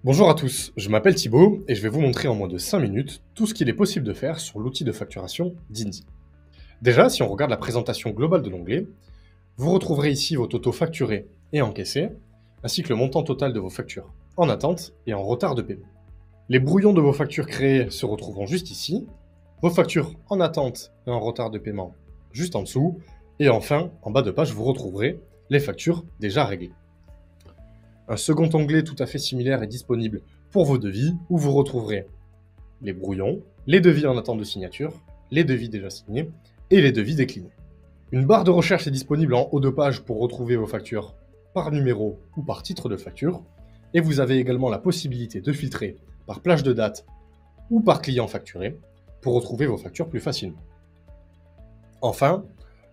Bonjour à tous, je m'appelle Thibaut et je vais vous montrer en moins de 5 minutes tout ce qu'il est possible de faire sur l'outil de facturation d'Indy. Déjà, si on regarde la présentation globale de l'onglet, vous retrouverez ici vos totaux facturés et encaissés, ainsi que le montant total de vos factures en attente et en retard de paiement. Les brouillons de vos factures créées se retrouveront juste ici, vos factures en attente et en retard de paiement juste en dessous, et enfin, en bas de page, vous retrouverez les factures déjà réglées. Un second onglet tout à fait similaire est disponible pour vos devis, où vous retrouverez les brouillons, les devis en attente de signature, les devis déjà signés et les devis déclinés. Une barre de recherche est disponible en haut de page pour retrouver vos factures par numéro ou par titre de facture, et vous avez également la possibilité de filtrer par plage de date ou par client facturé pour retrouver vos factures plus facilement. Enfin,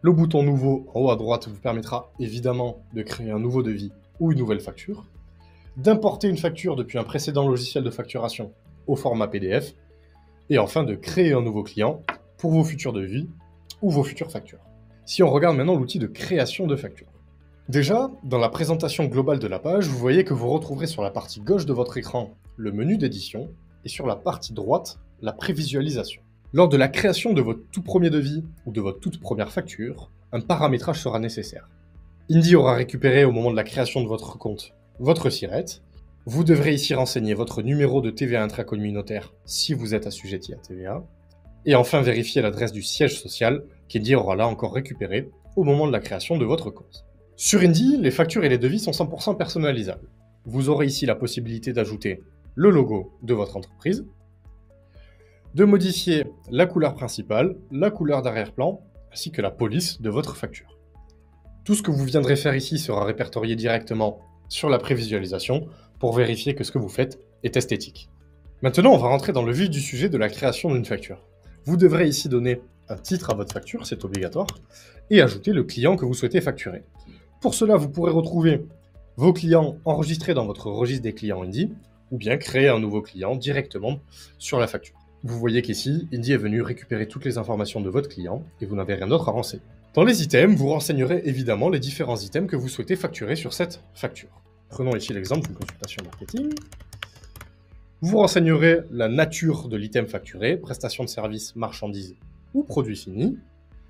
le bouton nouveau en haut à droite vous permettra évidemment de créer un nouveau devis ou une nouvelle facture, d'importer une facture depuis un précédent logiciel de facturation au format PDF, et enfin de créer un nouveau client pour vos futurs devis ou vos futures factures. Si on regarde maintenant l'outil de création de factures. Déjà, dans la présentation globale de la page, vous voyez que vous retrouverez sur la partie gauche de votre écran le menu d'édition et sur la partie droite la prévisualisation. Lors de la création de votre tout premier devis ou de votre toute première facture, un paramétrage sera nécessaire. Indy aura récupéré au moment de la création de votre compte votre SIRET. Vous devrez ici renseigner votre numéro de TVA intracommunautaire si vous êtes assujetti à TVA. Et enfin vérifier l'adresse du siège social qu'Indy aura là encore récupéré au moment de la création de votre compte. Sur Indy, les factures et les devis sont 100% personnalisables. Vous aurez ici la possibilité d'ajouter le logo de votre entreprise, de modifier la couleur principale, la couleur d'arrière-plan, ainsi que la police de votre facture. Tout ce que vous viendrez faire ici sera répertorié directement sur la prévisualisation pour vérifier que ce que vous faites est esthétique. Maintenant, on va rentrer dans le vif du sujet de la création d'une facture. Vous devrez ici donner un titre à votre facture, c'est obligatoire, et ajouter le client que vous souhaitez facturer. Pour cela, vous pourrez retrouver vos clients enregistrés dans votre registre des clients Indy, ou bien créer un nouveau client directement sur la facture. Vous voyez qu'ici, Indy est venu récupérer toutes les informations de votre client et vous n'avez rien d'autre à renseigner. Dans les items, vous renseignerez évidemment les différents items que vous souhaitez facturer sur cette facture. Prenons ici l'exemple d'une consultation marketing. Vous renseignerez la nature de l'item facturé, prestation de service, marchandise ou produit fini.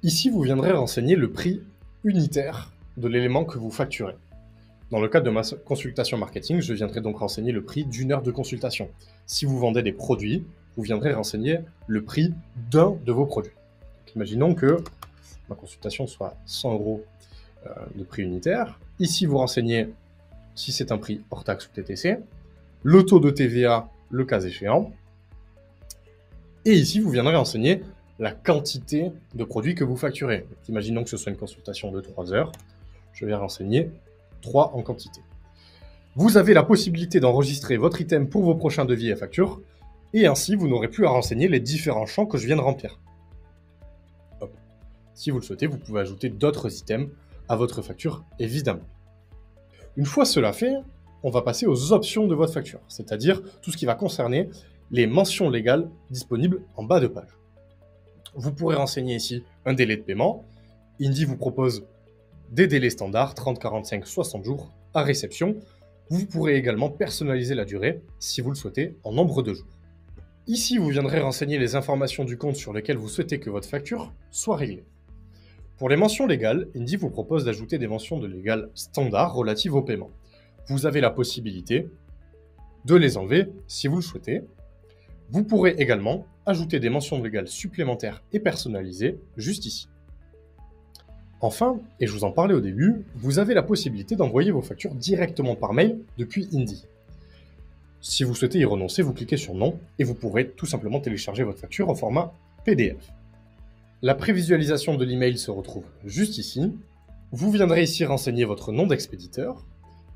Ici, vous viendrez renseigner le prix unitaire de l'élément que vous facturez. Dans le cadre de ma consultation marketing, je viendrai donc renseigner le prix d'une heure de consultation. Si vous vendez des produits, vous viendrez renseigner le prix d'un de vos produits. Donc, imaginons que ma consultation soit 100 € de prix unitaire. Ici, vous renseignez si c'est un prix hors taxe ou TTC, le taux de TVA, le cas échéant. Et ici, vous viendrez renseigner la quantité de produits que vous facturez. Donc, imaginons que ce soit une consultation de 3 heures. Je vais renseigner 3 en quantité. Vous avez la possibilité d'enregistrer votre item pour vos prochains devis et factures, et ainsi vous n'aurez plus à renseigner les différents champs que je viens de remplir. Hop. Si vous le souhaitez, vous pouvez ajouter d'autres items à votre facture, évidemment. Une fois cela fait, on va passer aux options de votre facture, c'est-à-dire tout ce qui va concerner les mentions légales disponibles en bas de page. Vous pourrez renseigner ici un délai de paiement. Indy vous propose des délais standards, 30, 45, 60 jours à réception. Vous pourrez également personnaliser la durée, si vous le souhaitez, en nombre de jours. Ici, vous viendrez renseigner les informations du compte sur lequel vous souhaitez que votre facture soit réglée. Pour les mentions légales, Indy vous propose d'ajouter des mentions de légal standard relatives au paiement. Vous avez la possibilité de les enlever si vous le souhaitez. Vous pourrez également ajouter des mentions légales supplémentaires et personnalisées juste ici. Enfin, et je vous en parlais au début, vous avez la possibilité d'envoyer vos factures directement par mail depuis Indy. Si vous souhaitez y renoncer, vous cliquez sur non et vous pourrez tout simplement télécharger votre facture en format PDF. La prévisualisation de l'email se retrouve juste ici. Vous viendrez ici renseigner votre nom d'expéditeur.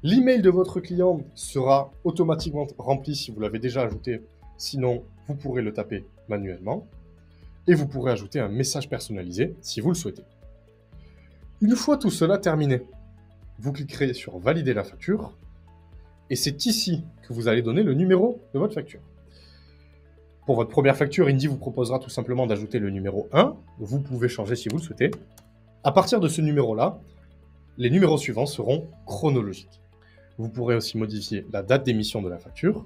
L'email de votre client sera automatiquement rempli si vous l'avez déjà ajouté, sinon vous pourrez le taper manuellement. Et vous pourrez ajouter un message personnalisé si vous le souhaitez. Une fois tout cela terminé, vous cliquerez sur valider la facture et c'est ici que vous allez donner le numéro de votre facture. Pour votre première facture, Indy vous proposera tout simplement d'ajouter le numéro 1. Vous pouvez changer si vous le souhaitez. À partir de ce numéro-là, les numéros suivants seront chronologiques. Vous pourrez aussi modifier la date d'émission de la facture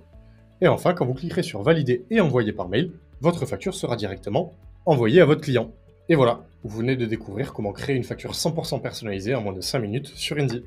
Et enfin, quand vous cliquerez sur valider et envoyer par mail, votre facture sera directement envoyée à votre client. Et voilà, vous venez de découvrir comment créer une facture 100% personnalisée en moins de 5 minutes sur Indy.